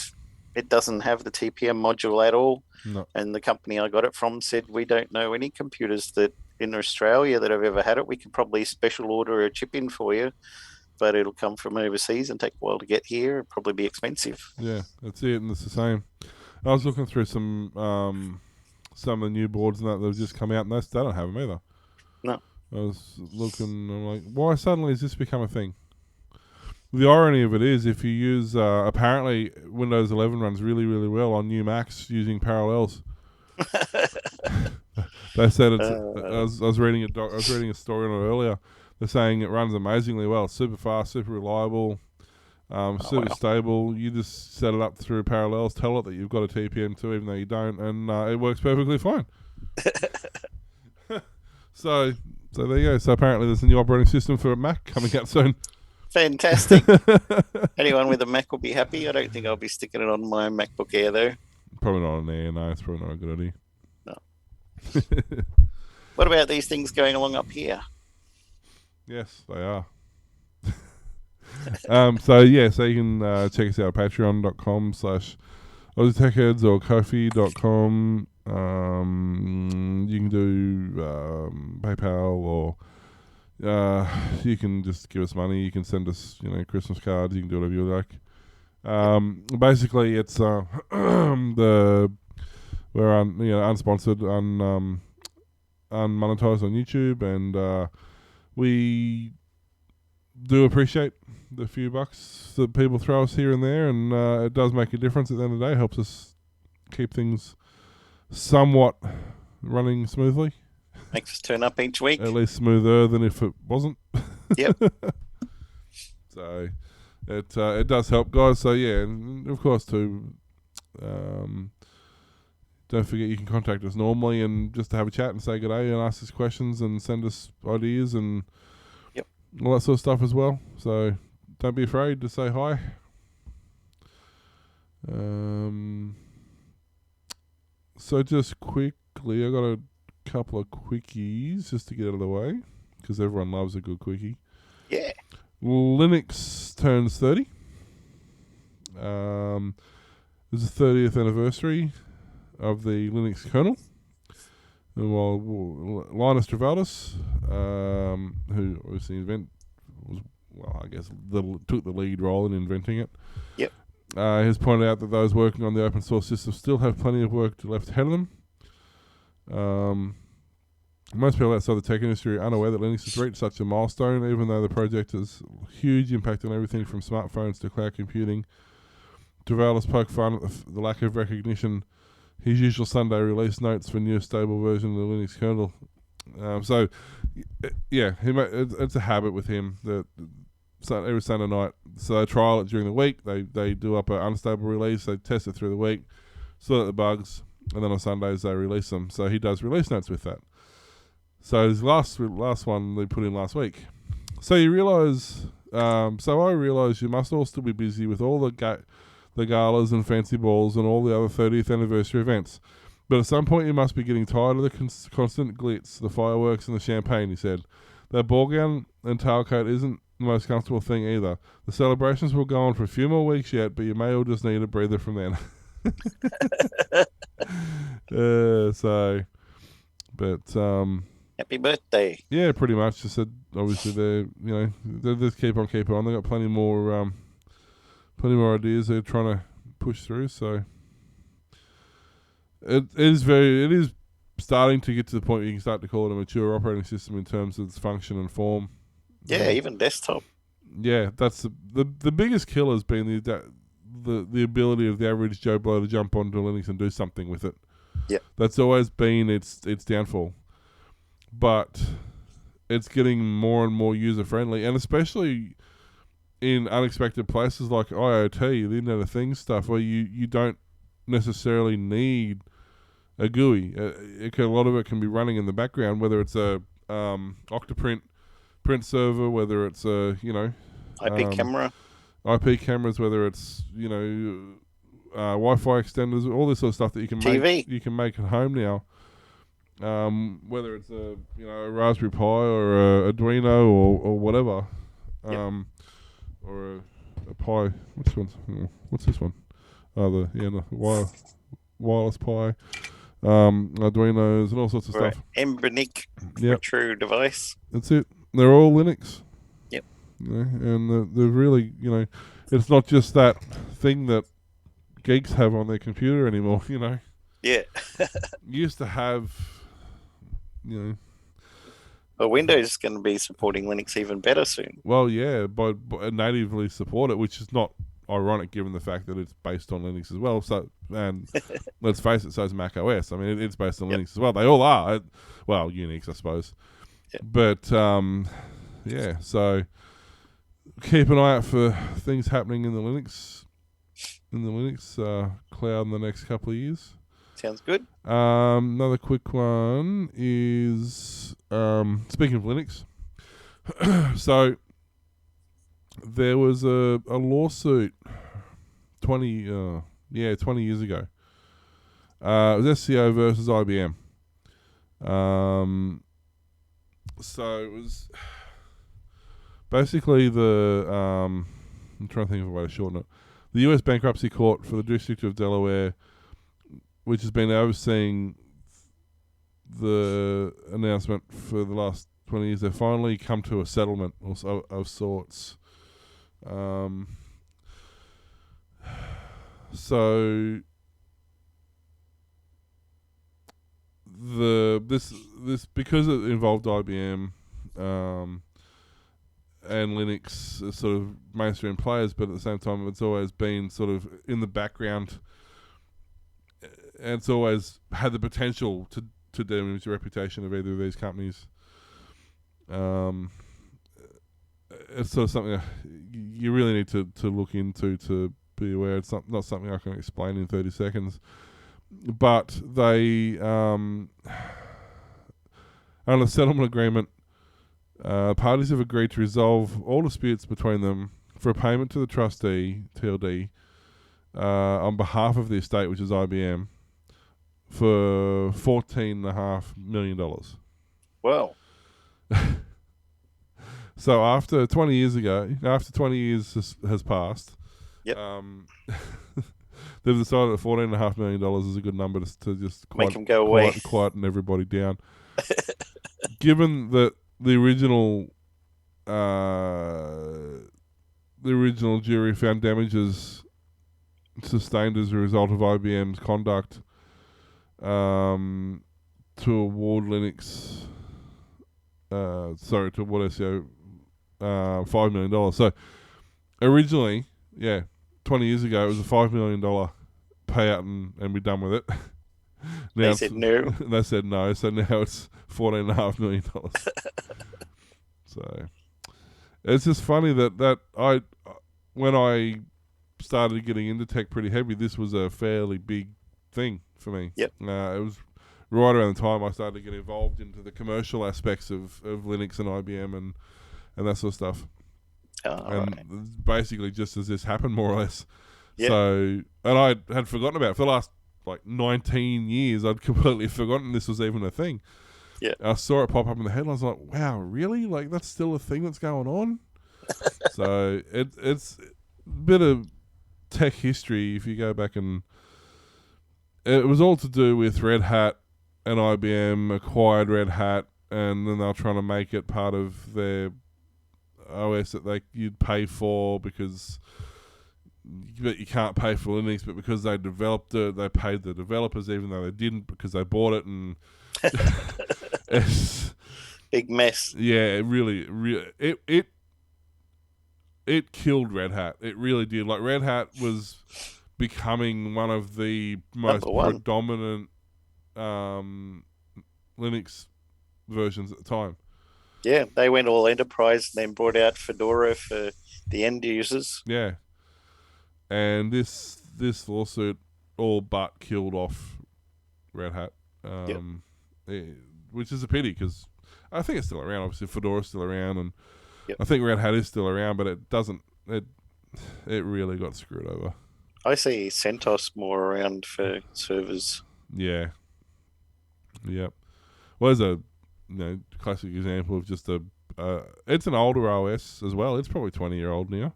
C: it doesn't have the TPM module at all.
D: No.
C: And the company I got it from said, we don't know any computers that in Australia that have ever had it. We can probably special order a chip in for you, but it'll come from overseas and take a while to get here. It'll probably be expensive.
D: Yeah, that's it, and it's the same. I was looking through some of the new boards and that have just come out, and they don't have them either.
C: No.
D: I was looking, I'm like, why suddenly has this become a thing? The irony of it is, if you use, apparently Windows 11 runs really, really well on new Macs using Parallels. They said it's. I was reading a story on it earlier. They're saying it runs amazingly well. It's super fast, super reliable, super stable. You just set it up through Parallels, tell it that you've got a TPM2 even though you don't, and it works perfectly fine. So there you go. So apparently there's a new operating system for a Mac coming out soon.
C: Fantastic. Anyone with a Mac will be happy. I don't think I'll be sticking it on my MacBook Air, though.
D: Probably not an Air, no. It's probably not a good idea.
C: No. What about these things going along up here?
D: Yes, they are. So you can check us out at patreon.com/AussieTechHeads or Ko-fi.com. You can do PayPal, or you can just give us money. You can send us, Christmas cards. You can do whatever you like. Basically, it's we're unsponsored, unmonetized on YouTube, and we do appreciate the few bucks that people throw us here and there, and it does make a difference at the end of the day. It helps us keep things somewhat running smoothly.
C: Makes us turn up each week.
D: At least smoother than if it wasn't.
C: Yep.
D: So it does help, guys. So yeah, and of course too, don't forget you can contact us normally and just to have a chat and say good day and ask us questions and send us ideas and all that sort of stuff as well. So don't be afraid to say hi. So just quickly, I got a couple of quickies just to get out of the way because everyone loves a good quickie.
C: Yeah.
D: Linux turns 30. This is the 30th anniversary of the Linux kernel. And while Linus Torvalds, who obviously took the lead role in inventing it, has pointed out that those working on the open source system still have plenty of work left ahead of them. Most people outside the tech industry are unaware that Linux has reached such a milestone, even though the project has huge impact on everything from smartphones to cloud computing. Torvalds poked fun at the lack of recognition his usual Sunday release notes for new stable version of the Linux kernel. It's a habit with him that every Sunday night, so they trial it during the week, they do up an unstable release, they test it through the week, sort out the bugs, and then on Sundays they release them. So he does release notes with that. So his last one they put in last week. So you realise, I realise you must all still be busy with all the galas and fancy balls and all the other 30th anniversary events. But at some point you must be getting tired of the constant glitz, the fireworks and the champagne, he said. That ball gown and tailcoat isn't the most comfortable thing either. The celebrations will go on for a few more weeks yet, but you may all just need a breather from then.
C: Happy birthday.
D: Yeah, pretty much. Just said obviously they just keep on. They've got plenty more ideas. They're trying to push through. So it is starting to get to the point where you can start to call it a mature operating system in terms of its function and form.
C: Yeah, even desktop.
D: Yeah, that's the biggest killer has been the ability of the average Joe Blow to jump onto Linux and do something with it.
C: Yeah,
D: that's always been its downfall. But it's getting more and more user friendly, and especially in unexpected places like IoT, the Internet of Things stuff, where you don't necessarily need a GUI. A lot of it can be running in the background, whether it's a Octoprint print server, whether it's a
C: IP camera,
D: IP cameras, whether it's Wi-Fi extenders, all this sort of stuff that you can make at home now. Whether it's a Raspberry Pi or a Arduino or whatever, or a Pi. What's this one? Oh, the wireless Pi, Arduinos and all sorts of stuff.
C: Embryonic true device.
D: That's it. They're all Linux.
C: Yep.
D: And they're really, it's not just that thing that geeks have on their computer anymore.
C: Yeah.
D: You used to have.
C: Well, Windows is going to be supporting Linux even better soon.
D: Well, yeah, by natively support it, which is not ironic given the fact that it's based on Linux as well. So, and let's face it, so is Mac OS. I mean, it's based on Linux as well. They all are. Well, Unix, I suppose. Yep. But so keep an eye out for things happening in the Linux cloud in the next couple of years.
C: Sounds good.
D: Another quick one is speaking of Linux. So there was a lawsuit 20 years ago. It was SCO versus IBM. So it was basically I'm trying to think of a way to shorten it. The U.S. Bankruptcy Court for the District of Delaware, which has been overseeing the announcement for the last 20 years, they've finally come to a settlement of sorts. So this because it involved IBM and Linux as sort of mainstream players, but at the same time it's always been sort of in the background. And it's always had the potential to damage the reputation of either of these companies. It's sort of something you really need to look into to be aware. It's not something I can explain in 30 seconds. But they, on a settlement agreement, parties have agreed to resolve all disputes between them for a payment to the trustee, TLD, on behalf of the estate, which is IBM, for $14.5 million.
C: Wow.
D: So after 20 years has passed,
C: yep.
D: They've decided that $14.5 million is a good number to just
C: make them go away,
D: quieten everybody down. Given that the original jury found damages sustained as a result of IBM's conduct to award Linux, to award SEO $5 million. So originally, 20 years ago, it was a $5 million payout and be done with it.
C: Now they said no.
D: They said no, so now it's $14.5 million. So it's just funny that when I started getting into tech pretty heavy, this was a fairly big thing for me.
C: Yep.
D: It was right around the time I started to get involved into the commercial aspects of Linux and IBM and that sort of stuff. Basically just as this happened, more or less.
C: Yep.
D: So, and I had forgotten about it. For the last 19 years, I'd completely forgotten this was even a thing.
C: Yeah.
D: I saw it pop up in the headlines. I was like, wow, really? That's still a thing that's going on? So it's a bit of tech history if you go back, and it was all to do with Red Hat and IBM acquired Red Hat, and then they were trying to make it part of their OS that you'd pay for because but you can't pay for Linux, but because they developed it, they paid the developers even though they didn't because they bought it, and it's,
C: Big mess.
D: yeah, it really it killed Red Hat. It really did. Like, Red Hat was becoming one of the most
C: Number one.
D: predominant Linux versions at the time.
C: Yeah, they went all enterprise and then brought out Fedora for the end users.
D: Yeah. And this lawsuit all but killed off Red Hat, which is a pity because I think it's still around. Obviously, Fedora's still around, and I think Red Hat is still around, but it doesn't. It really got screwed over.
C: I see CentOS more around for servers.
D: Yeah. Yep. Well, there's a classic example of just it's an older OS as well. It's probably 20-year-old now.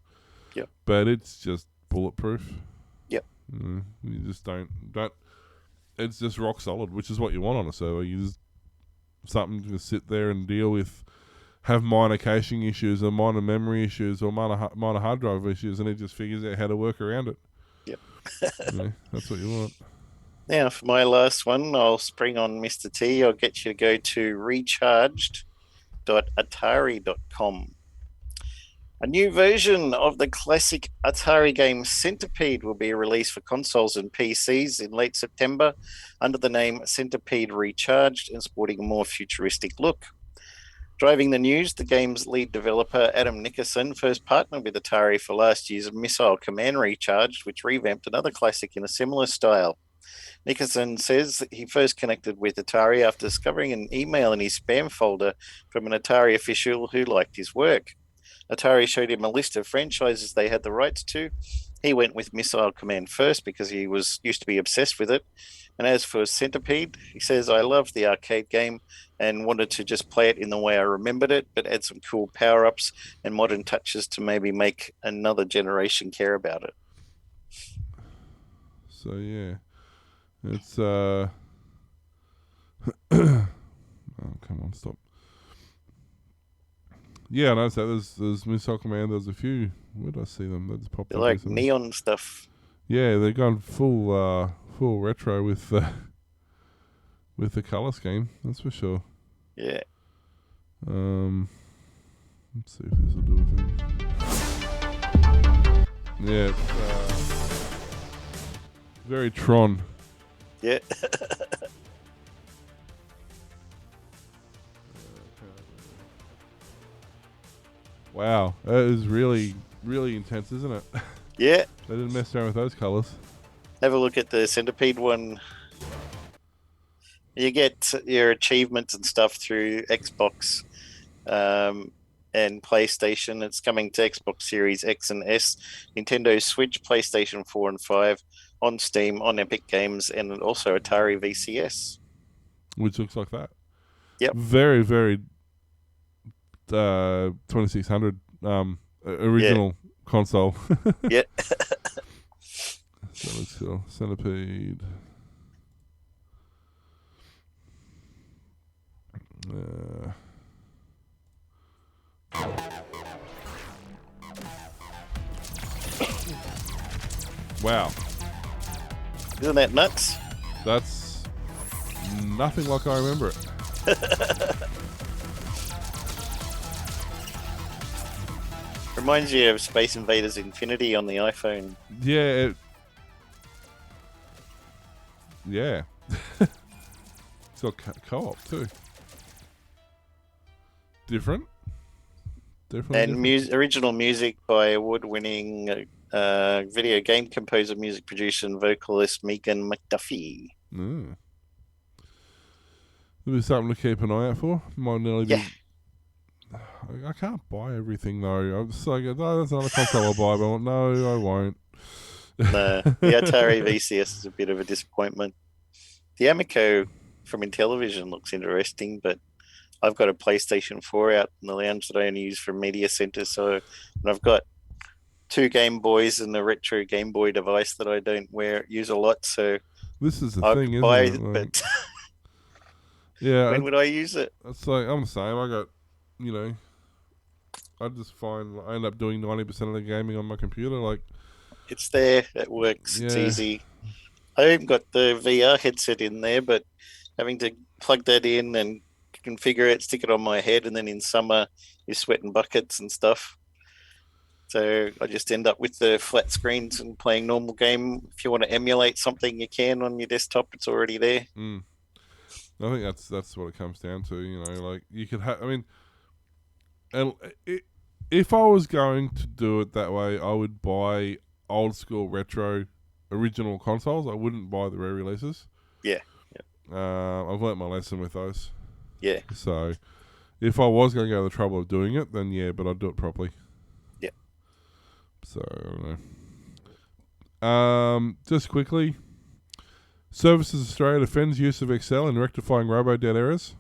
C: Yep.
D: But it's just bulletproof.
C: Yep.
D: You just don't. It's just rock solid, which is what you want on a server. You just something to sit there and deal with, have minor caching issues or minor memory issues or minor hard drive issues, and it just figures out how to work around it.
C: Yep.
D: That's what you want.
C: Now, for my last one, I'll spring on Mr. T. I'll get you to go to recharged.atari.com. A new version of the classic Atari game Centipede will be released for consoles and PCs in late September under the name Centipede Recharged and sporting a more futuristic look. Driving the news, the game's lead developer Adam Nickerson first partnered with Atari for last year's Missile Command Recharged, which revamped another classic in a similar style. Nickerson says that he first connected with Atari after discovering an email in his spam folder from an Atari official who liked his work. Atari showed him a list of franchises they had the rights to. He went with Missile Command first because he used to be obsessed with it. And as for Centipede, he says, I loved the arcade game and wanted to just play it in the way I remembered it, but add some cool power-ups and modern touches to maybe make another generation care about it.
D: So, yeah. It's, oh, come on, stop. Yeah, I noticed that. There's Missile Command. There's a few. Where did I see them? They just popped
C: They're
D: up
C: like
D: recently.
C: neon stuff.
D: Yeah, they've gone full retro with the colour scheme. That's for sure.
C: Yeah.
D: Let's see if this will do a thing. Yeah, it's, very Tron.
C: Yeah.
D: Wow, that is really, really intense, isn't it?
C: Yeah.
D: They didn't mess around with those colours.
C: Have a look at the Centipede one. You get your achievements and stuff through Xbox and PlayStation. It's coming to Xbox Series X and S, Nintendo Switch, PlayStation 4 and 5, on Steam, on Epic Games, and also Atari VCS.
D: Which looks like that.
C: Yep.
D: Very, very 2600 original console.
C: Yeah.
D: So let's go. Centipede. Wow.
C: Isn't that nuts?
D: That's nothing like I remember it.
C: Reminds you of Space Invaders Infinity on the iPhone.
D: Yeah. Yeah. It's got co-op too. Different.
C: And original music by award-winning video game composer, music producer, and vocalist Megan McDuffie.
D: There'll be something to keep an eye out for. Might nearly be. I can't buy everything though. I'm just like, no, that's another console I'll buy, but no, I won't.
C: No, the Atari VCS is a bit of a disappointment. The Amico from Intellivision looks interesting, but I've got a PlayStation 4 out in the lounge that I only use for Media Center. So, and I've got 2 Game Boys and a retro Game Boy device that I don't use a lot. So
D: this is the
C: I
D: thing,
C: buy
D: isn't
C: it,
D: it?
C: but
D: yeah,
C: when would I use it?
D: It's like I'm the same. I got, I just find I end up doing 90% of the gaming on my computer. Like
C: It's there. It works. It's
D: Yeah.
C: easy. I haven't got the VR headset in there, but having to plug that in and configure it, stick it on my head, and then in summer you're sweating buckets and stuff. So I just end up with the flat screens and playing normal game. If you want to emulate something, you can on your desktop. It's already there.
D: I think that's what it comes down to. Like you could have. I mean, and if I was going to do it that way, I would buy old school retro original consoles. I wouldn't buy the re-releases.
C: Yeah.
D: I've learnt my lesson with those.
C: Yeah.
D: So if I was going to go to the trouble of doing it, then yeah, but I'd do it properly.
C: Yeah.
D: So I don't know. Just quickly, Services Australia defends use of Excel in rectifying robo-debt errors.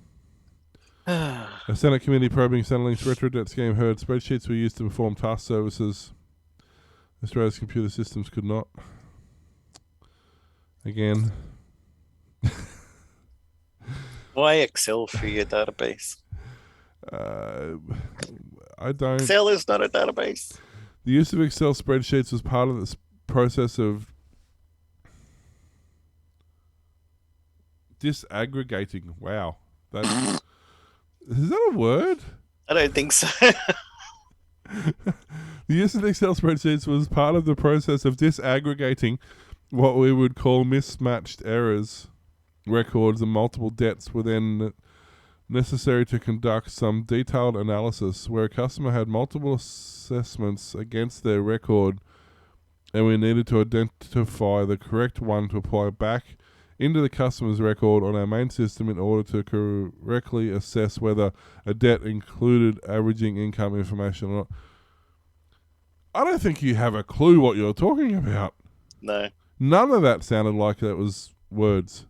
D: A Senate committee probing Centrelink's retro debt scheme heard spreadsheets were used to perform task services Australia's computer systems could not. Again.
C: Why Excel for your database?
D: I don't.
C: Excel is not a database.
D: The use of Excel spreadsheets was part of this process of disaggregating. Wow. Is that a word?
C: I don't think so.
D: The use of Excel spreadsheets was part of the process of disaggregating what we would call mismatched errors. Records and multiple debts were then necessary to conduct some detailed analysis where a customer had multiple assessments against their record and we needed to identify the correct one to apply back into the customer's record on our main system in order to correctly assess whether a debt included averaging income information or not. I don't think you have a clue what you're talking about.
C: No.
D: None of that sounded like that was words.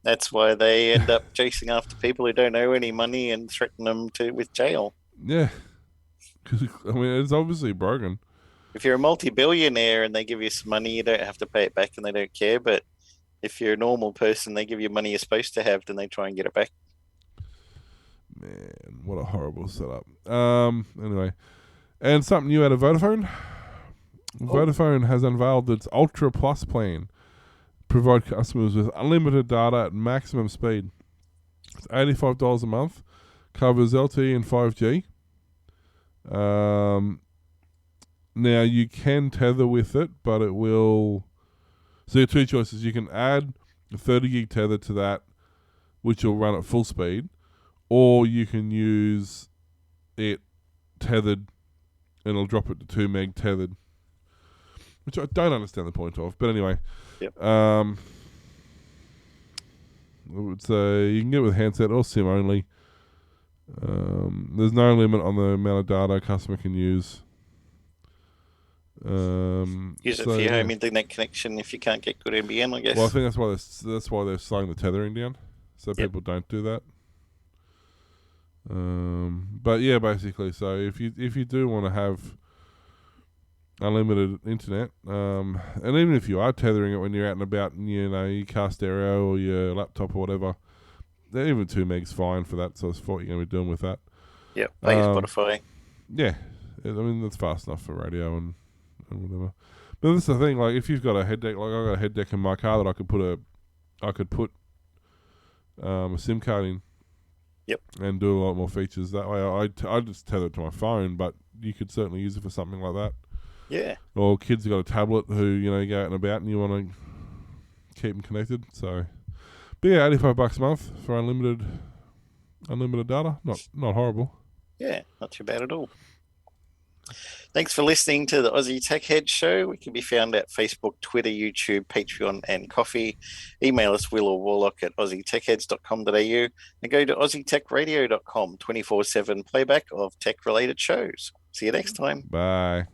C: That's why they end up chasing after people who don't owe any money and threaten them with jail.
D: Yeah. Because, I mean, it's obviously broken.
C: If you're a multi-billionaire and they give you some money, you don't have to pay it back and they don't care. But if you're a normal person, they give you money you're supposed to have, then they try and get it back.
D: Man, what a horrible setup. Anyway. And something new out of Vodafone. Vodafone has unveiled its Ultra Plus plan. Provide customers with unlimited data at maximum speed. It's $85 a month. Covers LTE and 5G. Now, you can tether with it, but it will... So you have two choices. You can add a 30 gig tether to that, which will run at full speed. Or you can use it tethered, and it'll drop it to 2 meg tethered. Which I don't understand the point of. But anyway...
C: Yep.
D: It's you can get it with handset or SIM only. There's no limit on the amount of data a customer can use.
C: Use it for your home internet connection if you can't get good NBN, I guess.
D: Well, I think that's why they're slowing the tethering down, so people don't do that. But yeah, basically, so if you do want to have unlimited internet, and even if you are tethering it when you're out and about in your car stereo or your laptop or whatever, even 2 meg's fine for that. So it's what you're going to be doing with that.
C: Yep, pay Spotify.
D: Yeah, I mean that's fast enough for radio and whatever. But that's the thing. Like if you've got a head deck, like I've got a head deck in my car that I could put a SIM card in.
C: Yep.
D: And do a lot more features that way. I just tether it to my phone, but you could certainly use it for something like that.
C: Yeah.
D: Or kids have got a tablet who, go out and about and you want to keep them connected. So, but yeah, $85 a month for unlimited data. Not horrible.
C: Yeah, not too bad at all. Thanks for listening to the Aussie Tech Head Show. We can be found at Facebook, Twitter, YouTube, Patreon, and Coffee. Email us, Will or Warlock, at aussietechheads.com.au and go to aussietechradio.com, 24/7 playback of tech-related shows. See you next time.
D: Bye.